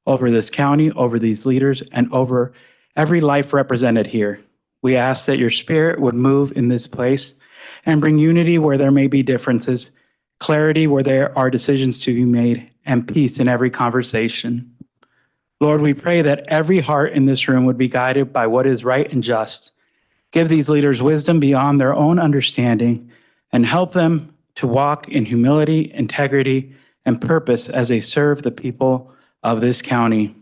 over this county, over these leaders, and over every life represented here. We ask that your spirit would move in this place and bring unity where there may be differences, clarity where there are decisions to be made, and peace in every conversation. Lord, we pray that every heart in this room would be guided by what is right and just. Give these leaders wisdom beyond their own understanding and help them to walk in humility, integrity, and purpose as they serve the people of this county.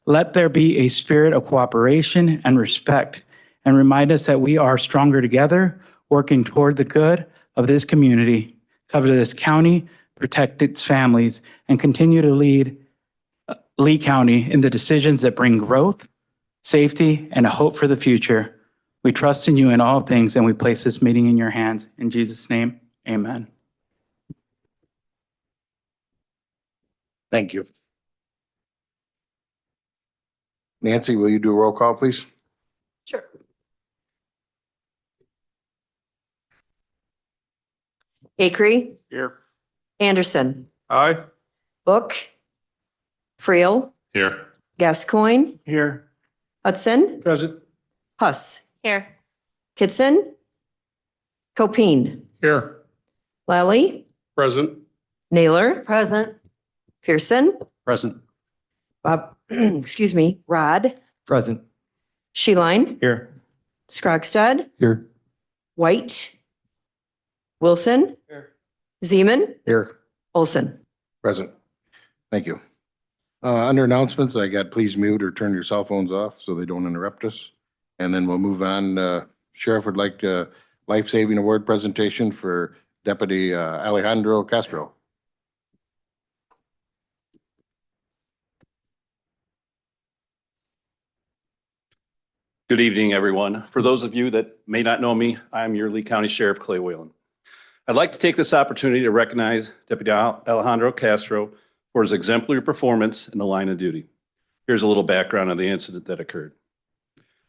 Let there be a spirit of cooperation and respect, and remind us that we are stronger together, working toward the good of this community, cover this county, protect its families, and continue to lead Lee County in the decisions that bring growth, safety, and a hope for the future. We trust in you in all things, and we place this meeting in your hands. In Jesus' name, amen. Thank you. Nancy, will you do a roll call, please? Sure. Acree. Here. Anderson. Aye. Book. Friel. Here. Gascoigne. Here. Hudson. Present. Huss. Here. Kitson. Copine. Here. Lally. Present. Naylor. Present. Pearson. Present. Bob, excuse me, Rod. Present. Sheline. Here. Scrogstad. Here. White. Wilson. Here. Zeman. Here. Olson. Present. Thank you. Under announcements, I got please mute or turn your cell phones off so they don't interrupt us. And then we'll move on. Sheriff would like a life-saving award presentation for Deputy Alejandro Castro. Good evening, everyone. For those of you that may not know me, I'm your Lee County Sheriff Clay Whalen. I'd like to take this opportunity to recognize Deputy Alejandro Castro for his exemplary performance in the line of duty. Here's a little background on the incident that occurred.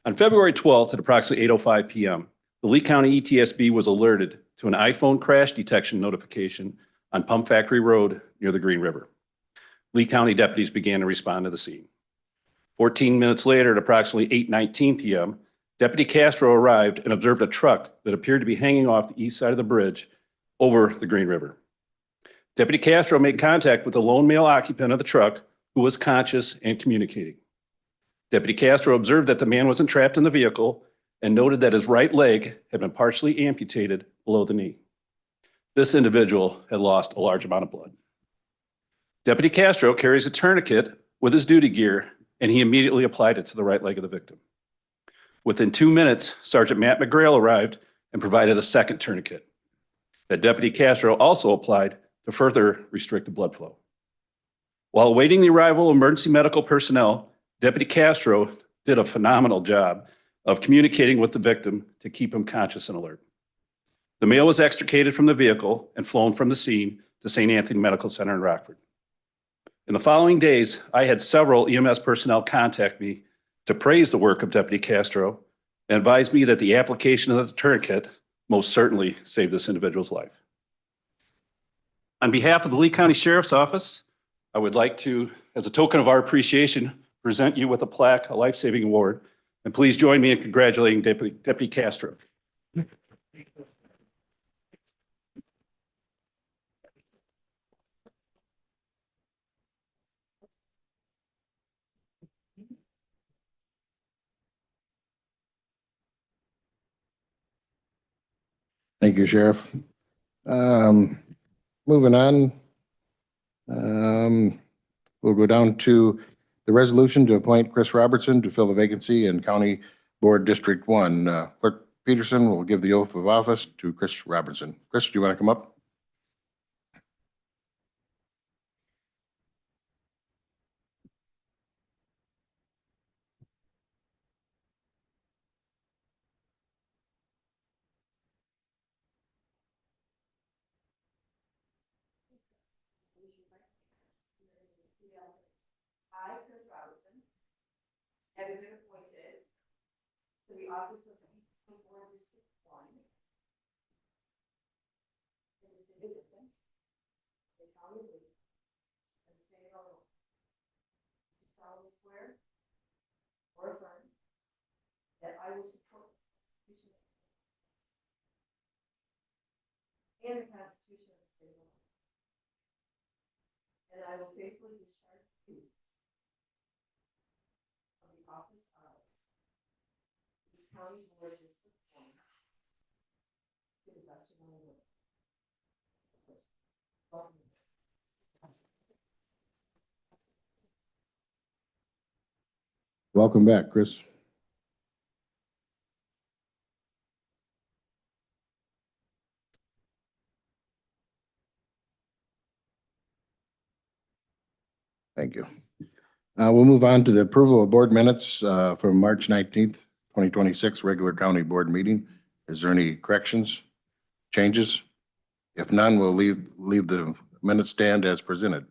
On February 12th at approximately 8:05 p.m., the Lee County ETSB was alerted to an iPhone crash detection notification on Pump Factory Road near the Green River. Lee County deputies began to respond to the scene. 14 minutes later, at approximately 8:19 p.m., Deputy Castro arrived and observed a truck that appeared to be hanging off the east side of the bridge over the Green River. Deputy Castro made contact with the lone male occupant of the truck, who was conscious and communicating. Deputy Castro observed that the man was entrapped in the vehicle and noted that his right leg had been partially amputated below the knee. This individual had lost a large amount of blood. Deputy Castro carries a tourniquet with his duty gear, and he immediately applied it to the right leg of the victim. Within 2 minutes, Sergeant Matt McGrail arrived and provided a second tourniquet that Deputy Castro also applied to further restrict the blood flow. While awaiting the arrival of emergency medical personnel, Deputy Castro did a phenomenal job of communicating with the victim to keep him conscious and alert. The male was extricated from the vehicle and flown from the scene to St. Anthony Medical Center in Rockford. In the following days, I had several EMS personnel contact me to praise the work of Deputy Castro and advise me that the application of the tourniquet most certainly saved this individual's life. On behalf of the Lee County Sheriff's Office, I would like to, as a token of our appreciation, present you with a plaque, a life-saving award, and please join me in congratulating Deputy Castro. Thank you, Sheriff. Moving on. We'll go down to the resolution to appoint Chris Robertson to fill the vacancy in County Board District 1. Clerk Peterson will give the oath of office to Chris Robertson. Chris, do you want to come up? I, Chris Robinson, having been appointed to the office of Board District 1 in the city of Dixon, the county of Lee, and the state of Illinois, Constitution of the State of Illinois. And I will faithfully discharge the duties of the office of the County Board District 1 to the best of my ability. Welcome back, Chris. Thank you. We'll move on to the approval of board minutes from March 19th, 2026, regular county board meeting. Is there any corrections, changes? If none, we'll leave the minutes stand as presented.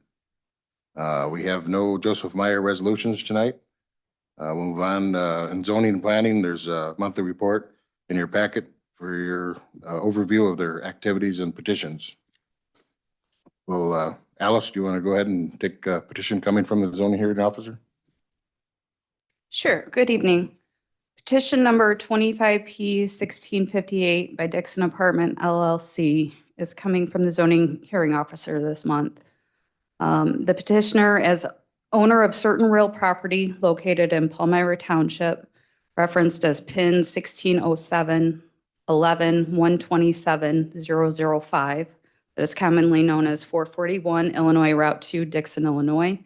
We have no Joseph Meyer resolutions tonight. We'll move on. In zoning and planning, there's a monthly report in your packet for your overview of their activities and petitions. Well, Alice, do you want to go ahead and take a petition coming from the zoning hearing officer? Sure. Good evening. Petition number 25P1658 by Dixon Apartment LLC is coming from the zoning hearing officer this month. The petitioner, as owner of certain real property located in Palmyra Township, referenced as PIN 1607 11 127 005, that is commonly known as 441 Illinois Route 2, Dixon, Illinois,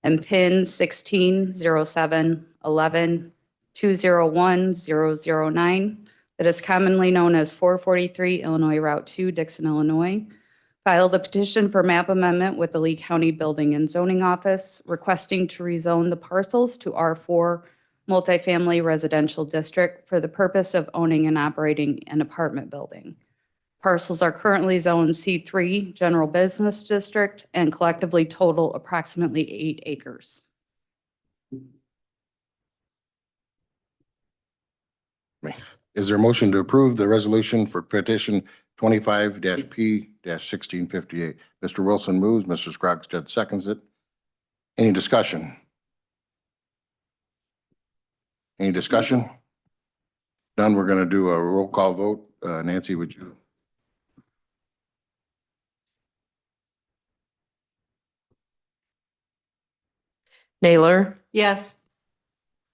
and PIN 1607 11 201 009, that is commonly known as 443 Illinois Route 2, Dixon, Illinois, filed a petition for map amendment with the Lee County Building and Zoning Office requesting to rezone the parcels to R4 multifamily residential district for the purpose of owning and operating an apartment building. Parcels are currently zoned C3 General Business District and collectively total approximately 8 acres. Is there a motion to approve the resolution for petition 25-P-1658? Mr. Wilson moves, Mr. Scrogstad seconds it. Any discussion? Any discussion? None. We're going to do a roll call vote. Nancy, would you? Naylor, Yes.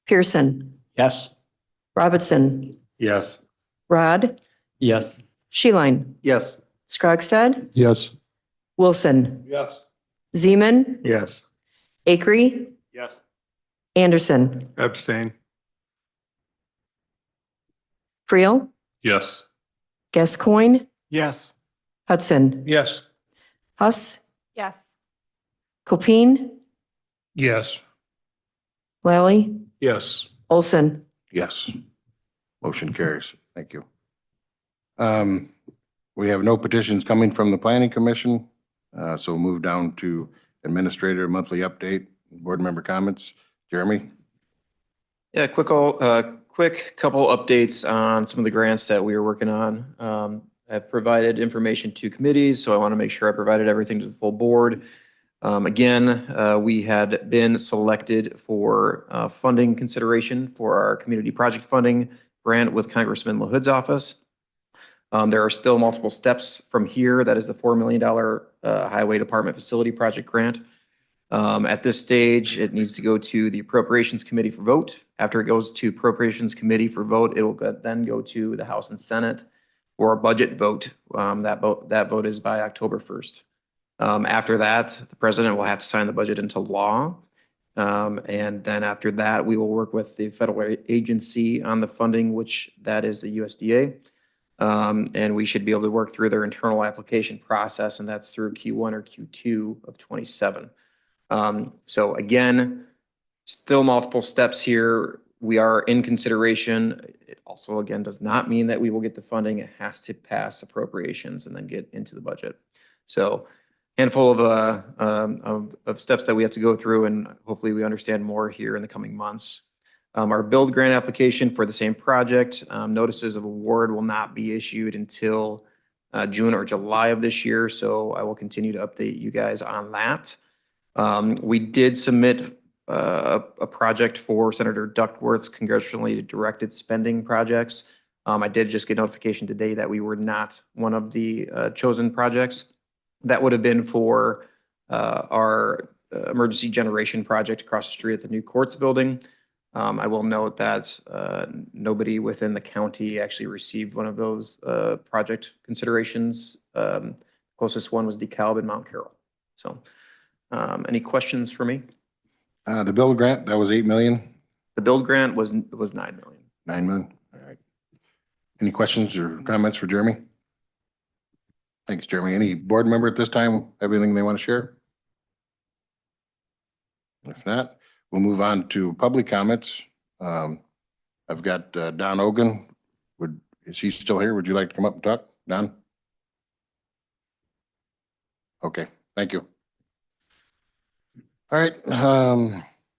Pearson, Yes. Robinson, Yes. Rod, Yes. Sheline, Yes. Scrogstad, Yes. Wilson, Yes. Zeman, Yes. Akery, Yes. Anderson, Abstain. Freel, Yes. Gascoigne, Yes. Hudson, Yes. Huss, Yes. Copine, Yes. Lally, Yes. Olson. Yes. Motion carries. Thank you. We have no petitions coming from the planning commission. So we'll move down to administrator monthly update, board member comments. Jeremy? Yeah, quick couple updates on some of the grants that we are working on. I've provided information to committees, so I want to make sure I provided everything to the full board. Again, we had been selected for funding consideration for our community project funding grant with Congressman LaHood's office. There are still multiple steps from here. That is the $4 million Highway Department Facility Project Grant. At this stage, it needs to go to the Appropriations Committee for vote. After it goes to Appropriations Committee for vote, it will then go to the House and Senate for a budget vote. That vote is by October 1st. After that, the president will have to sign the budget into law. And then after that, we will work with the federal agency on the funding, which that is the USDA. And we should be able to work through their internal application process, and that's through Q1 or Q2 of 27. So again, still multiple steps here. We are in consideration. It also, again, does not mean that we will get the funding. It has to pass appropriations and then get into the budget. So handful of steps that we have to go through, and hopefully we understand more here in the coming months. Our build grant application for the same project, notices of award will not be issued until June or July of this year. So I will continue to update you guys on that. We did submit a project for Senator Duckworth's congressionally directed spending projects. I did just get notification today that we were not one of the chosen projects. That would have been for our emergency generation project across the street at the new courts building. I will note that nobody within the county actually received one of those project considerations. Closest one was DeKalb in Mount Carroll. So any questions for me? The build grant, that was 8 million, The build grant was 9 million. 9 million. All right. Any questions or comments for Jeremy? Thanks, Jeremy. Any board member at this time, everything they want to share? If not, we'll move on to public comments. I've got Don Ogan. Is he still here? Would you like to come up and talk, Don? Okay, thank you. All right,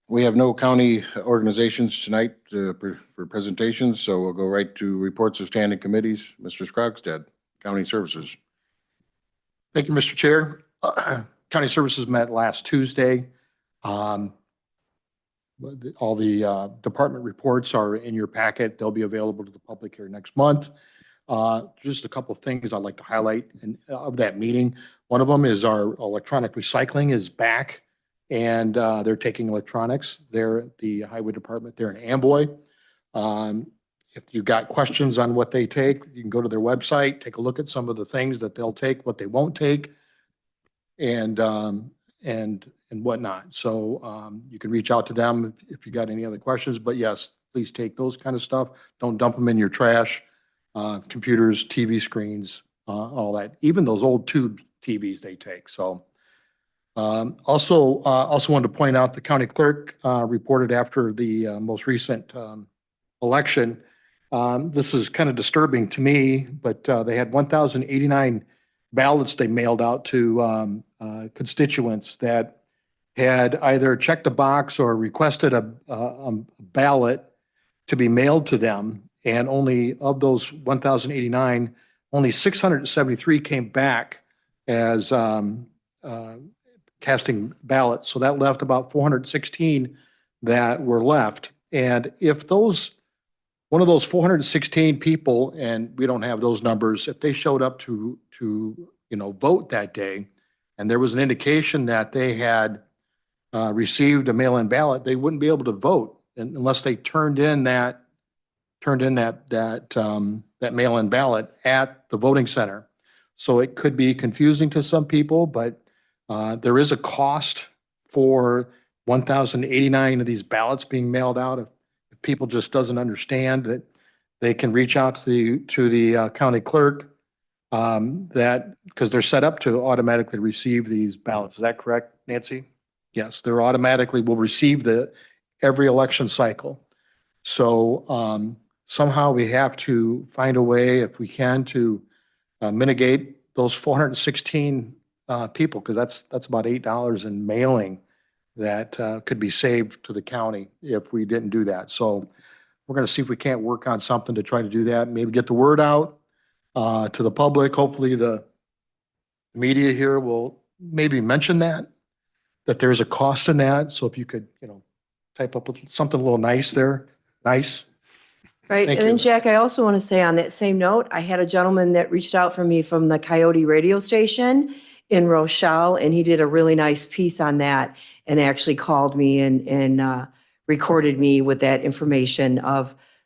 we have no county organizations tonight for presentations, so we'll go right to reports of standing committees. Mr. Scrogstad, County Services. Thank you, Mr. Chair. County Services met last Tuesday. All the department reports are in your packet. They'll be available to the public here next month. Just a couple of things I'd like to highlight of that meeting. One of them is our electronic recycling is back, and they're taking electronics. They're at the Highway Department. They're in Amboy. If you've got questions on what they take, you can go to their website, take a look at some of the things that they'll take, what they won't take, and whatnot. So you can reach out to them if you got any other questions. But yes, please take those kind of stuff. Don't dump them in your trash, computers, TV screens, all that. Even those old tube TVs they take. So also wanted to point out the county clerk reported after the most recent election. This is kind of disturbing to me, but they had 1,089 ballots they mailed out to constituents that had either checked a box or requested a ballot to be mailed to them. And only of those 1,089, only 673 came back as casting ballots. So that left about 416 that were left. And if one of those 416 people, and we don't have those numbers, if they showed up to vote that day, and there was an indication that they had received a mail-in ballot, they wouldn't be able to vote unless they turned in that mail-in ballot at the voting center. So it could be confusing to some people, but there is a cost for 1,089 of these ballots being mailed out. If people just doesn't understand that, they can reach out to the county clerk because they're set up to automatically receive these ballots. Is that correct, Nancy? Yes, they're automatically will receive every election cycle. So somehow we have to find a way, if we can, to mitigate those 416 people, because that's about $8 in mailing that could be saved to the county if we didn't do that. So we're going to see if we can't work on something to try to do that. Maybe get the word out to the public. Hopefully the media here will maybe mention that there's a cost in that. So if you could, type up something a little nice there. Nice. Right. Thank And then you. Jack, I also want to say on that same note, I had a gentleman that reached out for me from the Coyote radio station in Rochelle, and he did a really nice piece on that and actually called me and recorded me with that information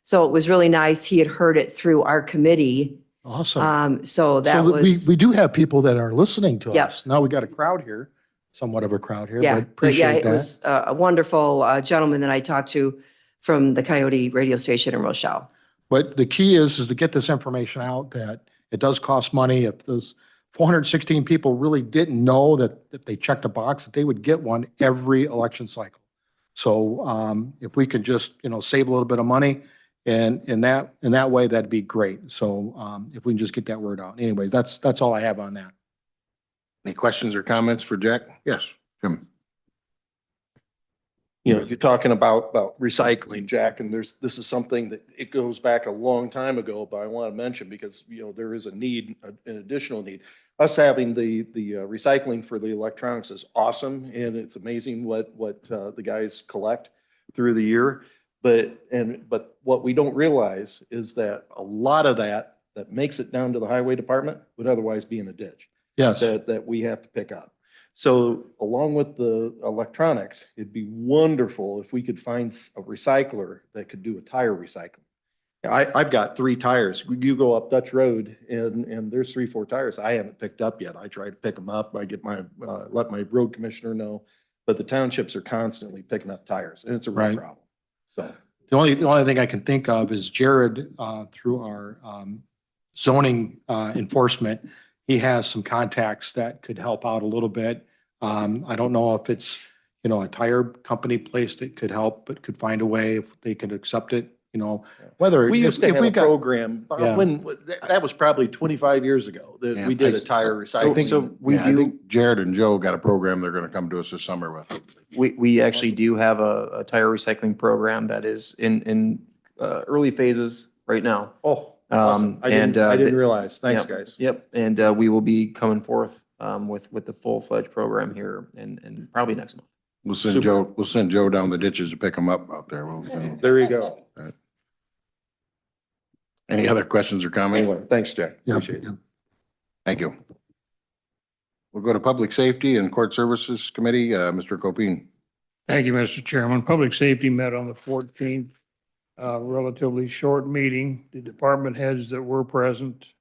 so it was really nice. He had heard it through our committee. Awesome. So that So was. we do have people that are listening to Yep. us. Now we got a crowd here, somewhat of a crowd here, Yeah, but appreciate it that. was a wonderful gentleman that I talked to from the Coyote radio station in Rochelle. But the key is to get this information out that it does cost money. If those 416 people really didn't know that if they checked a box, that they would get one every election cycle. So if we could just, save a little bit of money and in that way, that'd be great. So if we can just get that word out. Anyways, that's all I have on that. Any questions or comments for Jack? Yes, Jim. You're talking about recycling, Jack, and this is something that it goes back a long time ago, but I want to mention because, there is a need, an additional need. Us having the recycling for the electronics is awesome, and it's amazing what the guys collect through the year. But what we don't realize is that a lot of that makes it down to the highway department would otherwise be in a ditch. Yes. That we have to pick up. So along with the electronics, it'd be wonderful if we could find a recycler that could do a tire recycling. I've got 3 tires. You go up Dutch Road and there's 3, 4 tires I haven't picked up yet. I try to pick them up. I get let my road commissioner know, but the townships are constantly picking up tires and it's a real Right. problem. So. The only thing I can think of is Jared, through our zoning enforcement, he has some contacts that could help out a little bit. I don't know if it's, a tire company place that could help, but could find a way if they could accept it, whether. We used to if have we a got- program, Yeah. that was probably 25 years ago, that Yeah, we did I- a tire I recycling. think, So we I do- think Jared and Joe got a program they're gonna come to us this summer with. We actually do have a tire recycling program that is in early phases right now. Oh, awesome. I didn't realize. Thanks, Yep, guys. Yep, and we will be coming forth with the full-fledged program here and probably next month. We'll send Joe down the ditches to pick them up out there. There you go. Any other questions or comments? Anyway, thanks, Jack. Yeah, Appreciate it. yeah. Thank you. We'll go to Public Safety and Court Services Committee, Mr. Copine. Thank you, Mr. Chairman. Public Safety met on the 14th, relatively short meeting. The department heads that were present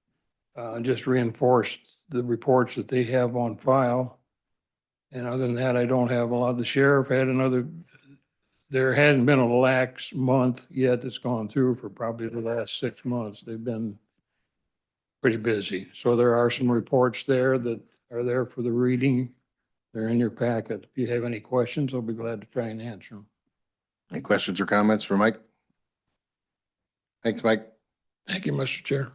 just reinforced the reports that they have on file. And other than that, I don't have a lot. The sheriff had there hasn't been a lax month yet that's gone through for probably the last 6 months. They've been pretty busy. So there are some reports there that are there for the reading. They're in your packet. If you have any questions, I'll be glad to try and answer them. Any questions or comments for Mike? Thanks, Mike. Thank you, Mr. Chair.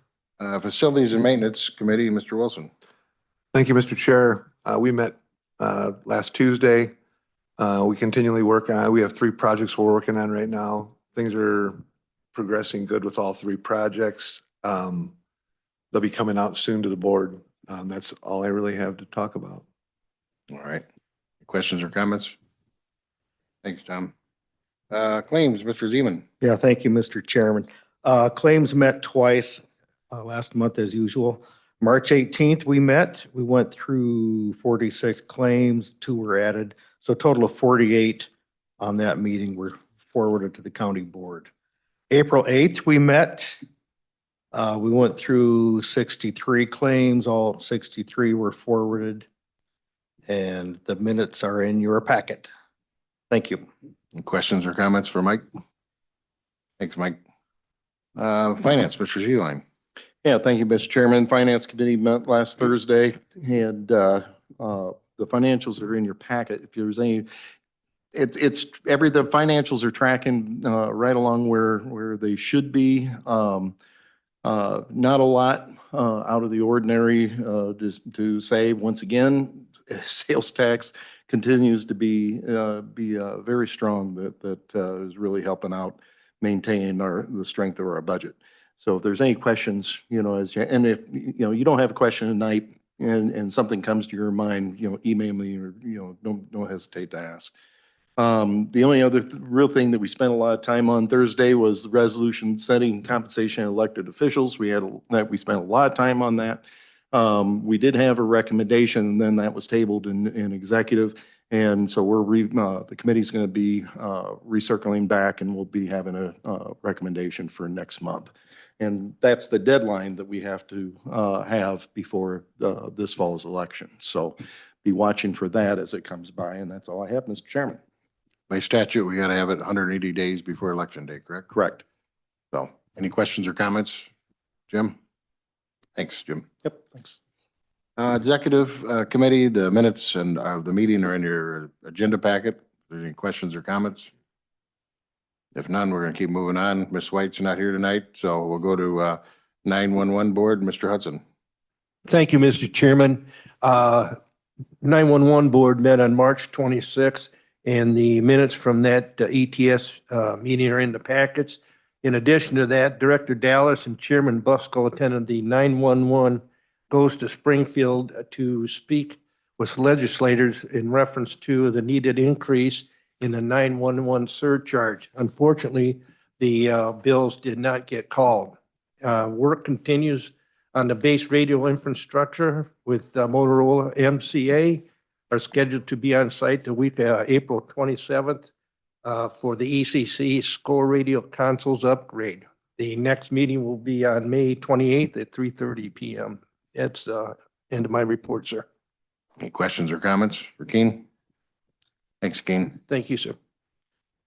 Facilities and Maintenance Committee, Mr. Wilson. Thank you, Mr. Chair. We met last Tuesday. We continually work on, we have 3 projects we're working on right now. Things are progressing good with all 3 projects. They'll be coming out soon to the board. That's all I really have to talk about. All right. Questions or comments? Thanks, Tom. Claims, Mr. Zeman. Yeah, thank you, Mr. Chairman. Claims met twice last month as usual. March 18th, we met. We went through 46 claims, 2 were added. So a total of 48 on that meeting were forwarded to the county board. April 8th, we met. We went through 63 claims. All 63 were forwarded. And the minutes are in your packet. Thank you. Questions or comments for Mike? Thanks, Mike. Finance, Mr. Zeline. Yeah, thank you, Mr. Chairman. Finance Committee met last Thursday and the financials are in your packet. If there's any, the financials are tracking right along where they should be. Not a lot out of the ordinary just to say. Once again, sales tax continues to be very strong. That is really helping out maintain the strength of our budget. So if there's any questions, and if you don't have a question tonight and something comes to your mind, email me or don't hesitate to ask. The only other real thing that we spent a lot of time on Thursday was the resolution setting compensation of elected officials. We spent a lot of time on that. We did have a recommendation, and then that was tabled in executive. And so the committee's going to be recircling back, and we'll be having a recommendation for next month. And that's the deadline that we have to have before this fall's election. So be watching for that as it comes by. And that's all I have, Mr. Chairman. By statute, we got to have it 180 days before election day, correct? Correct. So any questions or comments? Jim? Thanks, Jim. Yep, thanks. Executive Committee, the minutes and the meeting are in your agenda packet. If there's any questions or comments? If none, we're going to keep moving on. Ms. White's not here tonight, so we'll go to 911 Board. Mr. Hudson. Thank you, Mr. Chairman. 911 Board met on March 26th, and the minutes from that ETS meeting are in the packets. In addition to that, Director Dallas and Chairman Buskell attended the 911 Goes to Springfield to speak with legislators in reference to the needed increase in the 911 surcharge. Unfortunately, the bills did not get called. Work continues on the base radio infrastructure with Motorola MCA are scheduled to be on site the week April 27th for the ECC school radio consoles upgrade. The next meeting will be on May 28th at 3:30 PM. That's end of my report, sir. Any questions or comments for Keen? Thanks, Keen. Thank you, sir.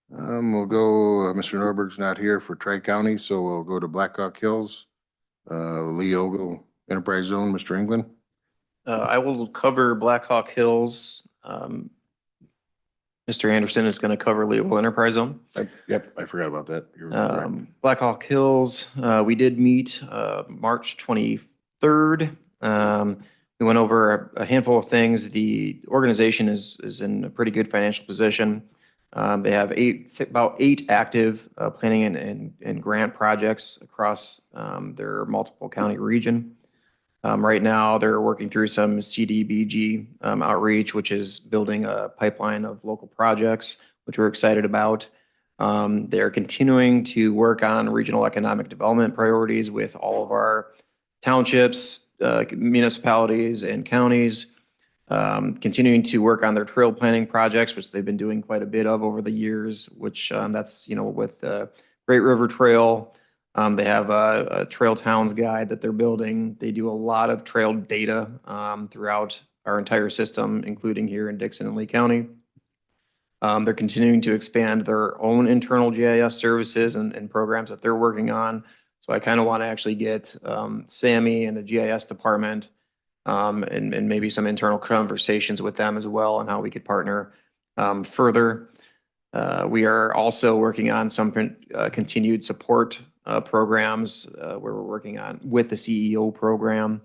We'll go, Mr. Norberg's not here for Tri-County, so we'll go to Blackhawk Hills. Leogo Enterprise Zone, Mr. England. I will cover Blackhawk Hills. Mr. Anderson is going to cover Leopold Enterprise Zone. Yep, I forgot about that. You're correct. Blackhawk Hills, we did meet March 23rd. We went over a handful of things. The organization is in a pretty good financial position. They have about eight active planning and grant projects across their multiple county region. Right now, they're working through some CDBG outreach, which is building a pipeline of local projects, which we're excited about. They're continuing to work on regional economic development priorities with all of our townships, municipalities, and counties. Continuing to work on their trail planning projects, which they've been doing quite a bit of over the years, which that's, with the Great River Trail. They have a Trail Towns guide that they're building. They do a lot of trail data throughout our entire system, including here in Dixon and Lee County. They're continuing to expand their own internal GIS services and programs that they're working on. So I kind of want to actually get Sammy and the GIS department and maybe some internal conversations with them as well on how we could partner further. We are also working on some continued support programs where we're working on with the CEO program,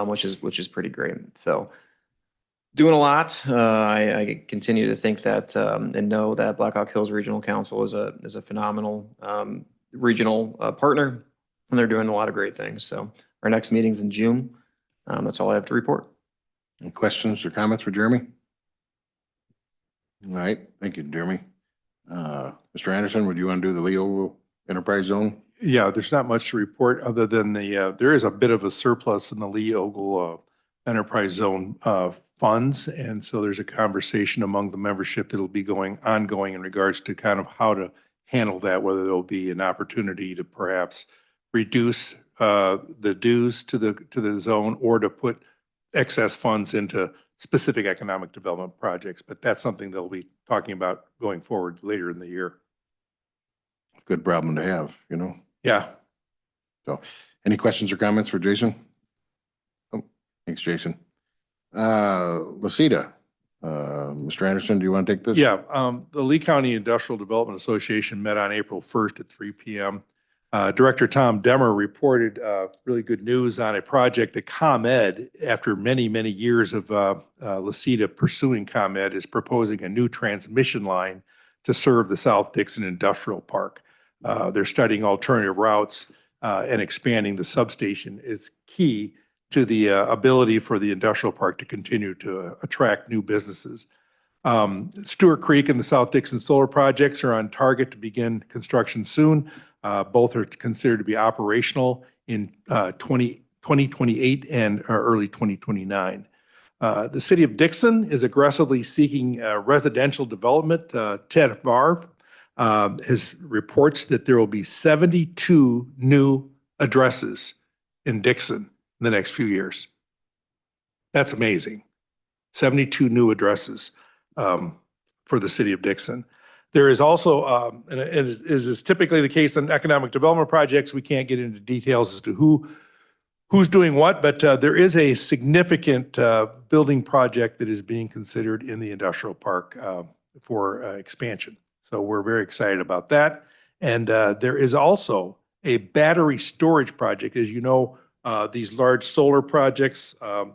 which is pretty great. So doing a lot. I continue to think that and know that Blackhawk Hills Regional Council is a phenomenal regional partner, and they're doing a lot of great things. So our next meeting's in June. That's all I have to report. Any questions or comments for Jeremy? All right, thank you, Jeremy. Mr. Anderson, would you want to do the Leo Enterprise Zone? Yeah, there's not much to report other than there is a bit of a surplus in the Lee Ogle Enterprise Zone funds. And so there's a conversation among the membership that'll be ongoing in regards to kind of how to handle that, whether there'll be an opportunity to perhaps reduce the dues to the zone or to put excess funds into specific economic development projects. But that's something they'll be talking about going forward later in the year. Good problem to have, Yeah. So any questions or comments for Jason? Oh, thanks, Jason. Lacita, Mr. Anderson, do you want to take this? Yeah, the Lee County Industrial Development Association met on April 1st at 3 p.m. Director Tom Demmer reported really good news on a project that ComEd, after many, many years of Lacita pursuing ComEd, is proposing a new transmission line to serve the South Dixon Industrial Park. They're studying alternative routes and expanding the substation is key to the ability for the industrial park to continue to attract new businesses. Stewart Creek and the South Dixon Solar Projects are on target to begin construction soon. Both are considered to be operational in 2028 and early 2029. The city of Dixon is aggressively seeking residential development. Ted Varve reports that there will be 72 new addresses in Dixon in the next few years. That's amazing. 72 new addresses for the city of Dixon. There is also, and as is typically the case in economic development projects, we can't get into details as to who's doing what, but there is a significant building project that is being considered in the industrial park for expansion. So we're very excited about that. And there is also a battery storage project. As you know, these large solar projects,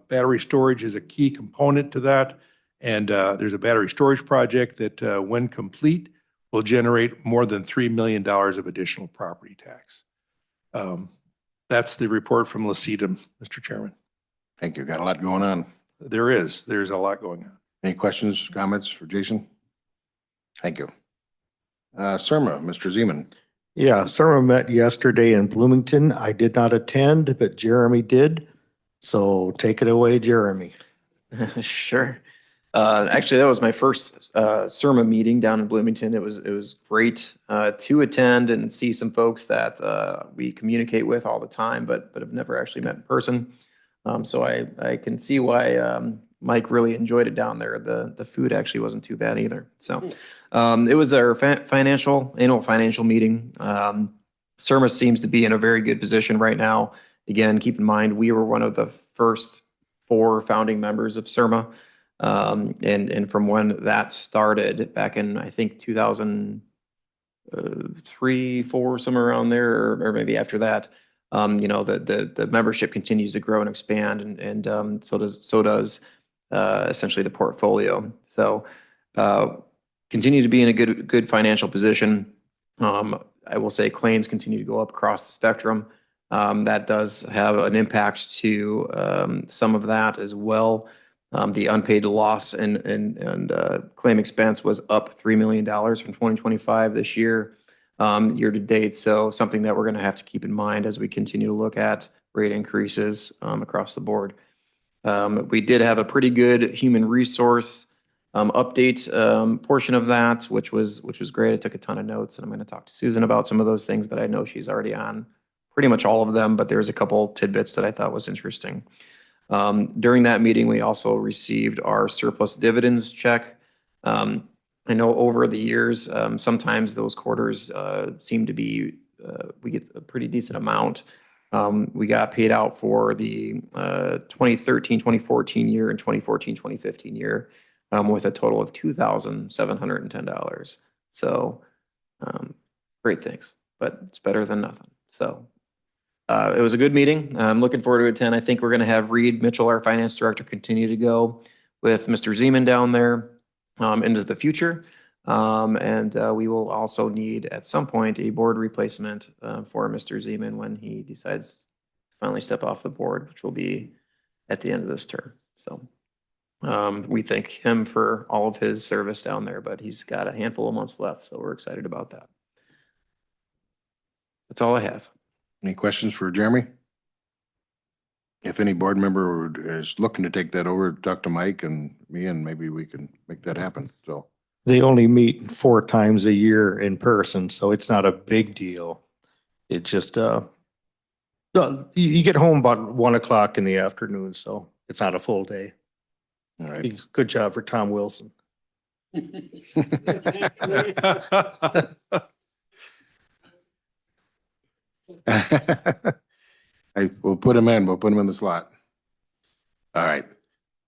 battery storage is a key component to that. And there's a battery storage project that, when complete, will generate more than $3 million of additional property tax. That's the report from Lacita, Mr. Chairman. Thank you. Got a lot going on. There's a lot going on. Any questions, comments for Jason? Thank you. Surma, Mr. Zeman. Yeah, Surma met yesterday in Bloomington. I did not attend, but Jeremy did. So take it away, Jeremy. Sure. Actually, that was my first SERMA meeting down in Bloomington. It was great to attend and see some folks that we communicate with all the time, but have never actually met in person. So I can see why Mike really enjoyed it down there. The food actually wasn't too bad either. So it was our annual financial meeting. SERMA seems to be in a very good position right now. Again, keep in mind, we were one of the first 4 founding members of SERMA. And from when that started back in, I think, 2003, 4, somewhere around there, or maybe after that, the membership continues to grow and expand, and so does essentially the portfolio. So continue to be in a good financial position. I will say claims continue to go up across the spectrum. That does have an impact to some of that as well. The unpaid loss and claim expense was up $3 million from 2025 this year, year to date. So something that we're going to have to keep in mind as we continue to look at rate increases across the board. We did have a pretty good human resource update portion of that, which was great. I took a ton of notes, and I'm going to talk to Susan about some of those things, but I know she's already on pretty much all of them, but there's a couple tidbits that I thought was interesting. During that meeting, we also received our surplus dividends check. I know over the years, sometimes those quarters seem to be, we get a pretty decent amount. We got paid out for the 2013-2014 year and 2014-2015 year with a total of $2,710. So great things, but it's better than nothing. So it was a good meeting. I'm looking forward to attend. I think we're going to have Reed Mitchell, our finance director, continue to go with Mr. Zeman down there into the future. And we will also need at some point a board replacement for Mr. Zeman when he decides to finally step off the board, which will be at the end of this term. So we thank him for all of his service down there, but he's got a handful of months left. So we're excited about that. That's all I have. Any questions for Jeremy? If any board member is looking to take that over, talk to Mike and me, and maybe we can make that happen. So They only meet 4 times a year in person, so it's not a big deal. It just, you get home about 1 o'clock in the afternoon, so it's not a full day. all right. Good job for Tom Wilson. We'll put him in. We'll put him in the slot. All right.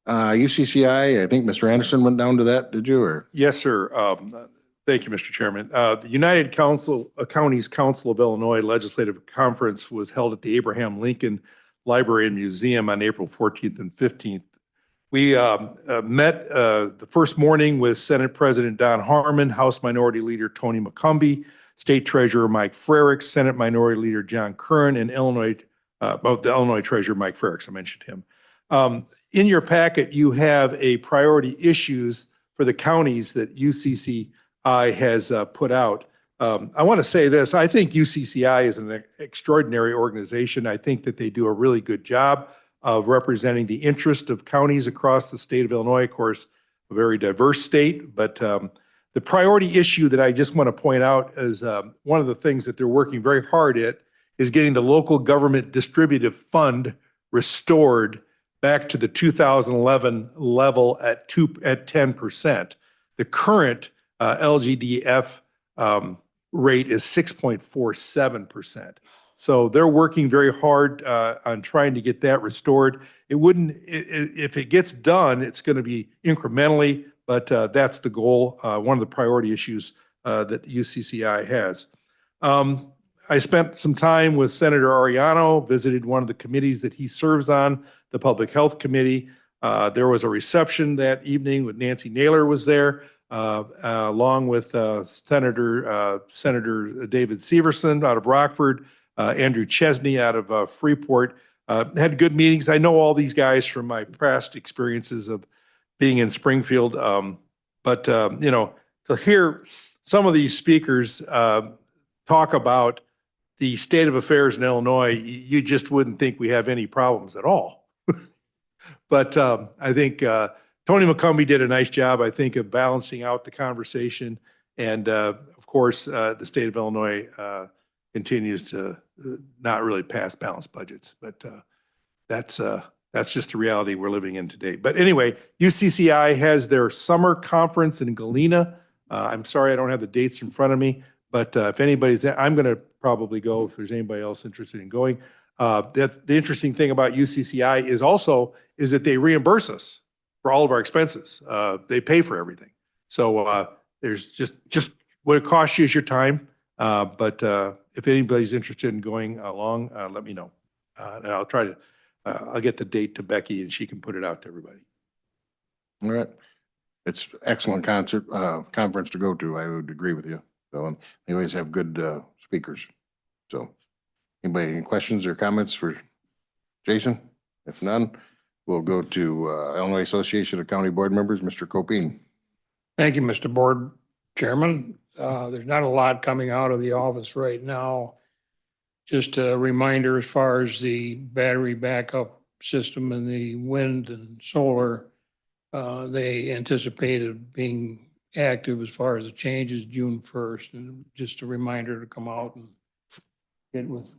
UCCI, I think Mr. Anderson went down to that, did you, or? Yes, sir. Thank you, Mr. Chairman. The United Counties Council of Illinois Legislative Conference was held at the Abraham Lincoln Library and Museum on April 14th and 15th. We met the first morning with Senate President Don Harmon, House Minority Leader Tony McCumbee, State Treasurer Mike Frerichs, Senate Minority Leader John Curran, and the Illinois Treasurer Mike Frerichs. I mentioned him. In your packet, you have a priority issues for the counties that UCCI has put out. I want to say this. I think UCCI is an extraordinary organization. I think that they do a really good job of representing the interest of counties across the state of Illinois. Of course, a very diverse state, but the priority issue that I just want to point out is one of the things that they're working very hard at is getting the local government distributive fund restored back to the 2011 level at 10%. The current LGDF rate is 6.47%. So they're working very hard on trying to get that restored. If it gets done, it's going to be incrementally, but that's the goal, one of the priority issues that UCCI has. I spent some time with Senator Ariano, visited one of the committees that he serves on, the Public Health Committee. There was a reception that evening with Nancy Naylor was there, along with Senator David Severson out of Rockford, Andrew Chesney out of Freeport. Had good meetings. I know all these guys from my past experiences of being in Springfield. But to hear some of these speakers talk about the state of affairs in Illinois, you just wouldn't think we have any problems at all. But I think Tony McCumbee did a nice job, I think, of balancing out the conversation. And of course, the state of Illinois continues to not really pass balanced budgets. But that's just the reality we're living in today. But anyway, UCCI has their summer conference in Galena. I'm sorry I don't have the dates in front of me, but if anybody's there, I'm going to probably go if there's anybody else interested in going. The interesting thing about UCCI is that they reimburse us for all of our expenses. They pay for everything. So there's just what it costs you is your time. But if anybody's interested in going along, let me know. And I'll try to, I'll get the date to Becky and she can put it out to everybody. All right. It's excellent conference to go to. I would agree with you. So they always have good speakers. So anybody, any questions or comments for Jason? If none, we'll go to Illinois Association of County Board Members, Mr. Copine. Thank you, Mr. Board Chairman. There's not a lot coming out of the office right now. Just a reminder as far as the battery backup system and the wind and solar, they anticipated being active as far as the changes June 1st. And just a reminder to come out and get with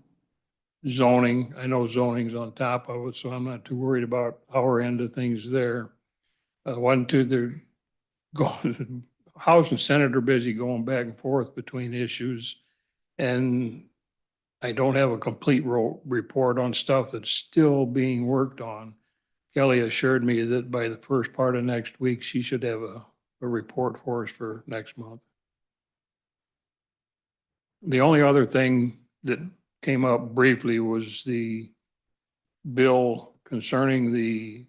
zoning. I know zoning's on top of it, so I'm not too worried about our end of things there. The House and Senate are busy going back and forth between issues, and I don't have a complete report on stuff that's still being worked on. Kelly assured me that by the first part of next week, she should have a report for us for next month. The only other thing that came up briefly was the bill concerning the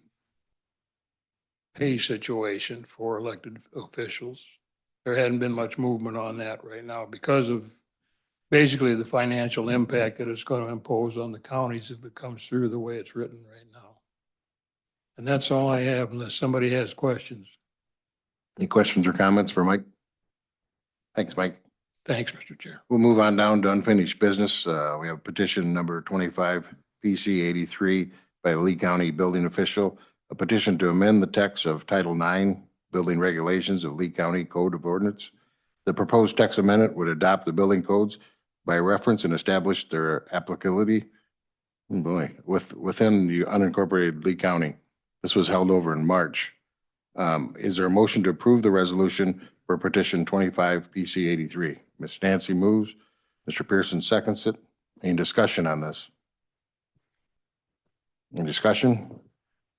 pay situation for elected officials. There hadn't been much movement on that right now because of basically the financial impact that it's going to impose on the counties if it comes through the way it's written right now. And that's all I have unless somebody has questions. Any questions or comments for Mike? Thanks, Mike. Thanks, Mr. Chair. We'll move on down to unfinished business. We have petition number 25 PC 83 by the Lee County building official, a petition to amend the text of Title IX Building Regulations of Lee County Code of Ordinance. The proposed text amendment would adopt the building codes by reference and establish their applicability within the unincorporated Lee County. This was held over in March. Is there a motion to approve the resolution for petition 25 PC 83? Ms. Nancy moves. Mr. Pearson seconds it. Any discussion on this? Any discussion?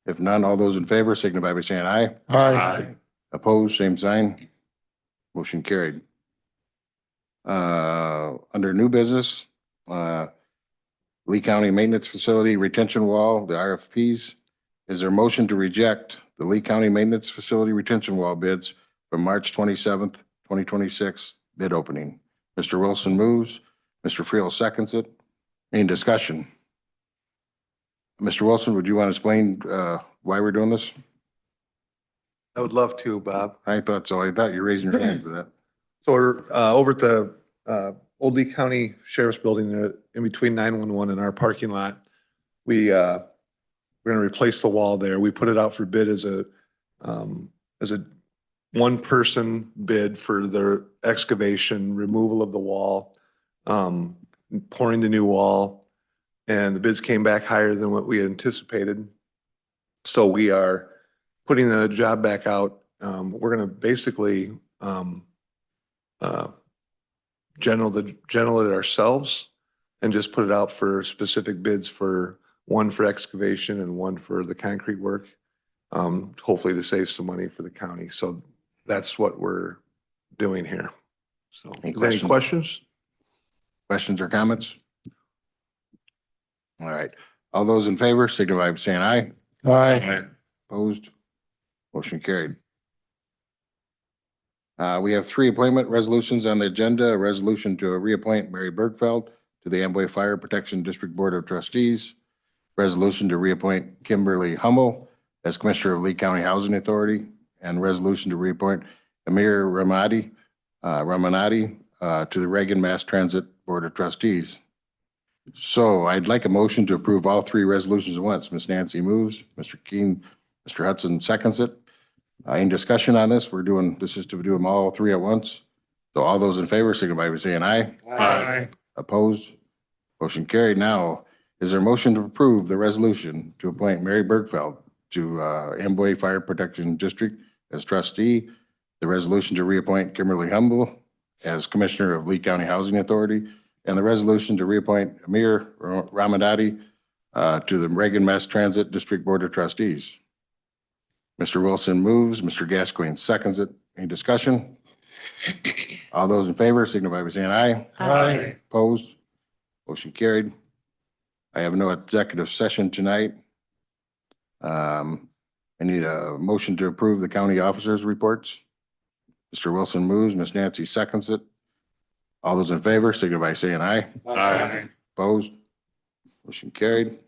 If none, all those in favor signify by saying aye. Aye. Opposed, same sign. Motion carried. Under new business, Lee County Maintenance Facility Retention Wall, the RFPs. Is there a motion to reject the Lee County Maintenance Facility Retention Wall bids from March 27th, 2026 bid opening? Mr. Wilson moves. Mr. Friel seconds it. Any discussion? Mr. Wilson, would you want to explain why we're doing this? I would love to, Bob. I thought so. I thought you were raising your hand for that. So we're over at the Old Lee County Sheriff's Building, in between 911 and our parking lot. We're going to replace the wall there. We put it out for bid as a one-person bid for their excavation, removal of the wall, pouring the new wall, and the bids came back higher than what we anticipated. So we are putting the job back out. We're going to basically general it ourselves and just put it out for specific bids, for one for excavation and one for the concrete work, hopefully to save some money for the county. So that's what we're doing here. So Any any questions? Questions or comments? All right. All those in favor signify by saying aye. Aye. Opposed? Motion carried. We have 3 appointment resolutions on the agenda. A resolution to reappoint Mary Bergfeld to the Amboy Fire Protection District Board of Trustees. Resolution to reappoint Kimberly Hummel as Commissioner of Lee County Housing Authority. And resolution to reappoint Amir Ramanati, to the Reagan Mass Transit Board of Trustees. So I'd like a motion to approve all three resolutions at once. Ms. Nancy moves, Mr. Keen, Mr. Hudson seconds it. Any discussion on this? This is to do them all three at once. So all those in favor, signify by saying aye. Aye. Opposed? Motion carried. Now, is there a motion to approve the resolution to appoint Mary Bergfeld to Amboy Fire Protection District as trustee? The resolution to reappoint Kimberly Humble as Commissioner of Lee County Housing Authority, and the resolution to reappoint Amir Ramadati to the Reagan Mass Transit District Board of Trustees. Mr. Wilson moves, Mr. Gascoigne seconds it. Any discussion? All those in favor signify by saying aye. Aye. Opposed? Motion carried. I have no executive session tonight. I need a motion to approve the county officers' reports. Mr. Wilson moves, Ms. Nancy seconds it. All those in favor signify by saying aye. Aye. Opposed? Motion carried.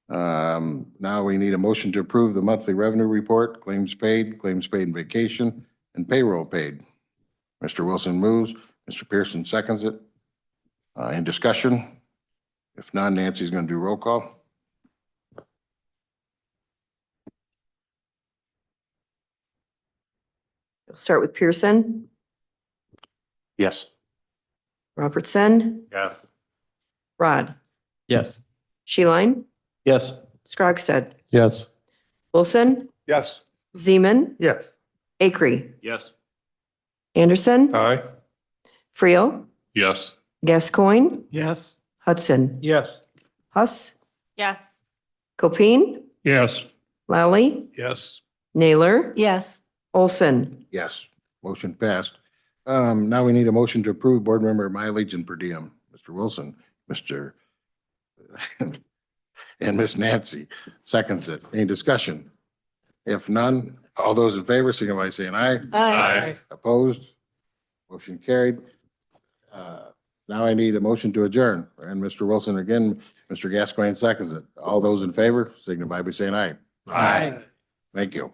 Now we need a motion to approve the monthly revenue report, claims paid in vacation, and payroll paid. Mr. Wilson moves, Mr. Pearson seconds it. In discussion? If not, Nancy's going to do roll call. We'll start with Pearson, Yes. Robertson, Yes. Rod, Yes. Sheline, Yes. Scroggstead, Yes. Wilson, Yes. Zeman, Yes. Acree, Yes. Anderson, Aye. Freel, Yes. Gascoigne, Yes. Hudson, Yes. Huss, Yes. Copine, Yes. Lally, Yes. Naylor, Yes. Olson. Yes, motion passed. Now we need a motion to approve board member mileage and per diem. Mr. Wilson, Mr. and Miss Nancy seconds it. Any discussion? If none, all those in favor, signify by saying aye. Aye. Opposed? Motion carried. Now I need a motion to adjourn. And Mr. Wilson again, Mr. Gascoigne seconds it. All those in favor, signify by saying aye. Aye. Thank you.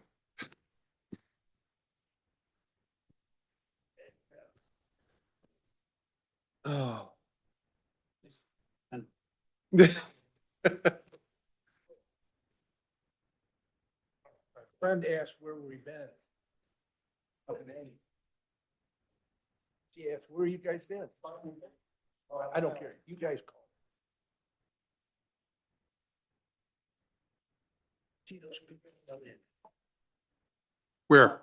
Oh. Friend asked where we been. Up in Annie. She asked, where you guys been? I don't care. You guys call. See those people? Where?